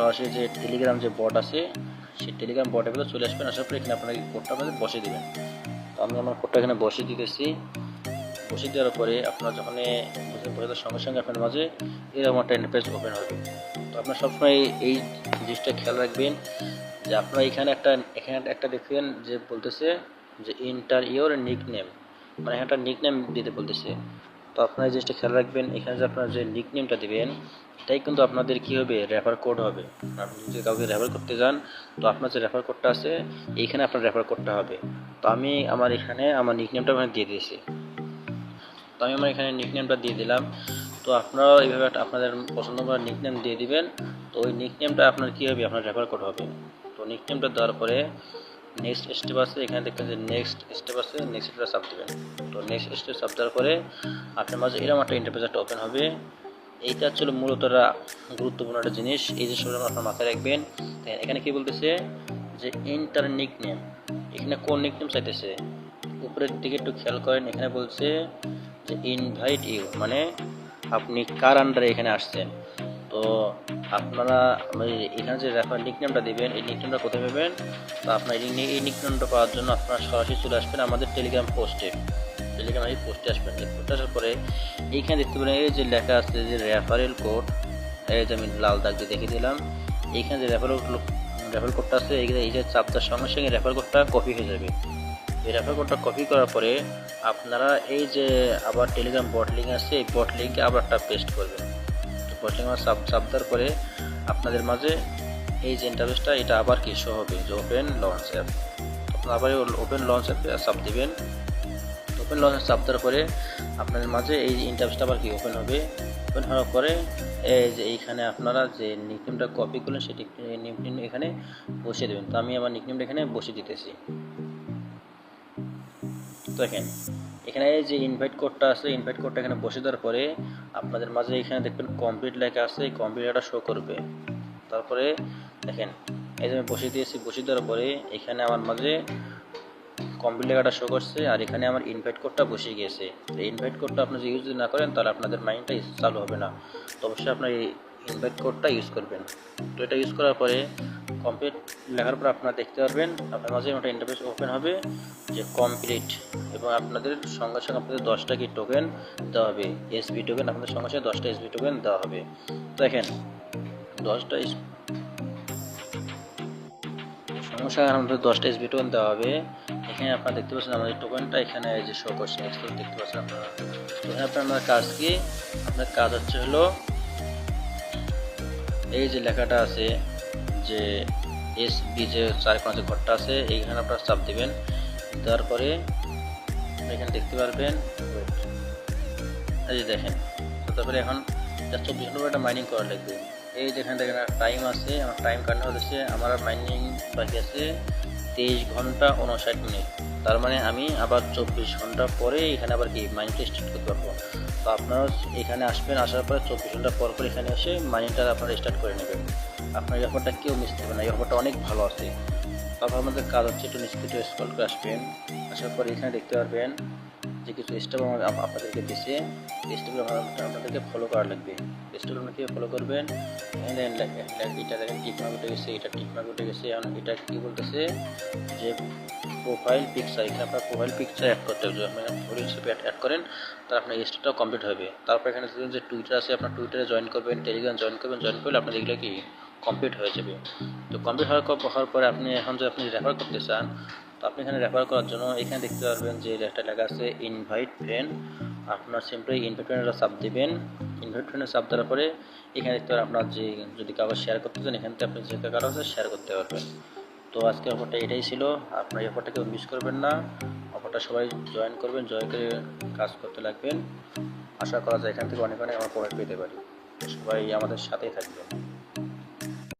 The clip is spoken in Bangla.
সরাসরি যে টেলিগ্রাম যে বট আছে সেই টেলিগ্রাম বটের ভিতরে চলে আসবেন। আসার পরে এখানে আপনার এই কোডটা আপনাদের বসিয়ে দেবেন। তো আমি আমার কোডটা এখানে বসিয়ে দিতেছি। বসিয়ে দেওয়ার পরে আপনার যখন বসানোর সঙ্গে সঙ্গে আপনার মাঝে এরকম একটা ইন্টারফেস ওপেন হবে। তো আপনার সবসময় এই জিনিসটা খেয়াল রাখবেন যে আপনারা এখানে একটা দেখবেন যে বলতেছে যে ইন্টার ইওর নিক নেম, মানে একটা নিক নেম দিতে বলতেছে। তো আপনারা এই জিনিসটা খেয়াল রাখবেন, এখানে যে আপনারা যে নিক নেমটা দেবেন এটাই কিন্তু আপনাদের কী হবে, রেফার কোড হবে। আপনি যদি কাউকে রেফার করতে যান তো আপনার যে রেফার কোডটা আছে এইখানে আপনার রেফার কোডটা হবে। তো আমি এখানে আমার নিক নেমটা দিয়ে দিয়েছি। তো আমি আমার এখানে নিক নেমটা দিয়ে দিলাম। তো আপনারাও এইভাবে আপনাদের পছন্দ করা নিক নেম দিয়ে দিবেন। তো ওই নিক নেমটা আপনার কী হবে, আপনার রেফার কোড হবে। তো নিক নেমটা দেওয়ার পরে নেক্সট স্টেপ আছে, এখানে দেখবেন যে নেক্সট স্টেপ আছে, নেক্সট স্টেপটা চাপ দেবেন। তো নেক্সট স্টেপ চাপ দেওয়ার পরে আপনার মাঝে এরকম একটা ইন্টারফেস একটা ওপেন হবে। এইটা ছিল মূলত গুরুত্বপূর্ণ একটা জিনিস, এই জিনিসটা আপনার মাথায় রাখবেন। এখানে কি বলতেছে যে এন্টার নিক নেম, এখানে কোন নিক নেম চাইতেছে উপরের দিকে একটু খেয়াল করেন। এখানে বলছে যে ইনভাইট ইউ, মানে আপনি কার আন্ডারে এখানে আসছেন। তো আপনারা এখানে যে রেফার নিক নেমটা দেবেন এই নিক নেমটা কোথায় পাবেন, তো আপনার এই নিক নেমটা পাওয়ার জন্য আপনারা সরাসরি চলে আসবেন আমাদের টেলিগ্রাম পোস্টে। টেলিগ্রাম এই পোস্টে আসবেন। এই পোস্টে আসার পরে এইখানে দেখতে পারেন এই যে লেখা আছে যে রেফারেল কোড, এই যে আমি লাল দাগ দিয়ে দেখিয়ে দিলাম। এইখানে যে রেফারেল কোডটা আছে এই যে চাপটার সঙ্গে সঙ্গে রেফারেল কোডটা কপি হয়ে যাবে। এই রেফার কোডটা কপি করার পরে আপনারা এই যে আবার টেলিগ্রাম বট লিঙ্ক আছে এই বট লিঙ্কে আবার একটা পেস্ট করবেন। তো বট লিঙ্ক সাব দেওয়ার পরে আপনাদের মাঝে এই যে ইন্টারফেসটা এটা আবার কি শো হবে যে ওপেন লঞ্চ অ্যাপ। আপনারা আবার ওপেন লঞ্চ অ্যাপে সাব দিবেন। ওপেন লঞ্চ চাপ দেওয়ার পরে আপনাদের মাঝে এই ইন্টারফেসটা আবার কি ওপেন হবে। ওপেন হওয়ার পরে এই যে এইখানে আপনারা যে নিকনেমটা কপি করলেন সেটি নিকনেম এখানে বসিয়ে দেবেন। তো আমি আমার নিকনেমটা এখানে বসিয়ে দিতেছি। দেখেন এখানে যে ইনভাইট কোডটা আছে ইনভাইট কোডটা এখানে বসে দেওয়ার পরে আপনাদের মাঝে এখানে দেখবেন কমপ্লিট লেখা আছে, এই কমপ্লিটটা শো করবে। তারপরে দেখেন এই যে আমি বসিয়ে দিয়েছি, বসিয়ে দেওয়ার পরে এখানে আমার মাঝে কমপ্লিট লেখাটা শো করছে আর এখানে আমার ইনভাইট কোডটা বসে গিয়েছে। এই ইনভাইট কোডটা আপনি যদি ইউজ না করেন তাহলে আপনাদের মাইন্ডটা চালু হবে না। তো অবশ্যই আপনার এই ইনভাইট কোডটা ইউজ করবেন। তো এটা ইউজ করার পরে কমপ্লিট লেখার পর আপনারা দেখতে পারবেন আপনার মাঝে একটা ইন্টারফেস ওপেন হবে যে কমপ্লিট, এবং আপনাদের সঙ্গে সঙ্গে আপনাদের 10টা কি টোকেন দেওয়া হবে, এসবি টোকেন। আপনাদের সঙ্গে সঙ্গে 10টা এসবি টোকেন দেওয়া হবে। তো দেখেন 10টা সমস্যা আমাদের 10টা এসবি টোকেন দেওয়া হবে। এখানে আপনারা দেখতে পাচ্ছেন আমাদের টোকেনটা এখানে যে শো করছে দেখতে পাচ্ছেন আপনারা। এখানে আপনার কাজ কি, আপনার কাজ হচ্ছে হলো এই যে লেখাটা আছে যে এসবি যে 4-5 ঘরটা আছে এইখানে আপনারা চাপ দিবেন। দেওয়ার পরে এখানে দেখতে পারবেন এই যে দেখেন। তারপরে এখন 24 ঘন্টা একটা মাইনিং করা লাগবে। এই যেখানে দেখেন টাইম আছে, আমার টাইম কাটানো হচ্ছে, আমার মাইনিং বাকি আছে 23 ঘন্টা 59 মিনিট। তার মানে আমি আবার 24 ঘন্টা পরে এখানে আবার কি মাইনিংটা স্টার্ট করতে পারবো। তো আপনারা এখানে আসবেন, আসার পরে 24 ঘন্টা পর এখানে এসে মাইনিংটা আপনারা স্টার্ট করে নেবেন। আপনার এই অফারটা কেউ মিস করবে না, এই অফারটা অনেক ভালো আছে। তারপর আমাদের কাজ হচ্ছে একটু নিচে একটু স্ক্রল করে আসবেন। আসার পরে এখানে দেখতে পারবেন যে কিছু স্টেপ আপনাদেরকে দিচ্ছে, স্টেপগুলো আপনাদেরকে ফলো করা লাগবে। স্টেপগুলো আপনাকে ফলো করবেন। এখানে এটা দেখেন টিকমার্ক উঠে গেছে, এটা টিকমার্ক উঠে গেছে। এখন এটা কী বলতেছে যে প্রোফাইল পিকচার, এখানে আপনার প্রোফাইল পিকচার অ্যাড করতে হবে। আপনি প্রোফাইল হিসেবে অ্যাড করেন তাহলে আপনার এই স্টেপটাও কমপ্লিট হবে। তারপর এখানে যে টুইটার আছে আপনার টুইটারে জয়েন করবেন, টেলিগ্রাম জয়েন করলে আপনার এগুলো কি কমপ্লিট হয়ে যাবে। তো কমপ্লিট হওয়ার পরে আপনি এখন যদি আপনি রেফার করতে চান তো আপনি এখানে রেফার করার জন্য এখানে দেখতে পারবেন যে একটা লেখা আছে ইনভাইট ফ্রেন্ড। আপনার সিম্পলি ইনভাইট ফ্রেন্ডের চাপ দেবেন। ইনভাইট ফ্রেন্ডের চাপ দেওয়ার পরে এখানে দেখতে পারেন আপনার যে যদি কাগজ শেয়ার করতে চান এখান থেকে আপনি যে কাগজ আছে শেয়ার করতে পারবেন। তো আজকে অফারটা এটাই ছিল, আপনার এই অফারটা কেউ মিস করবেন না। অফারটা সবাই জয়েন করবেন, জয়েন করে কাজ করতে লাগবেন। আশা করা যায় এখান থেকে অনেক আমার প্রোডাক্ট পেতে পারি। সবাই আমাদের সাথেই থাকবেন।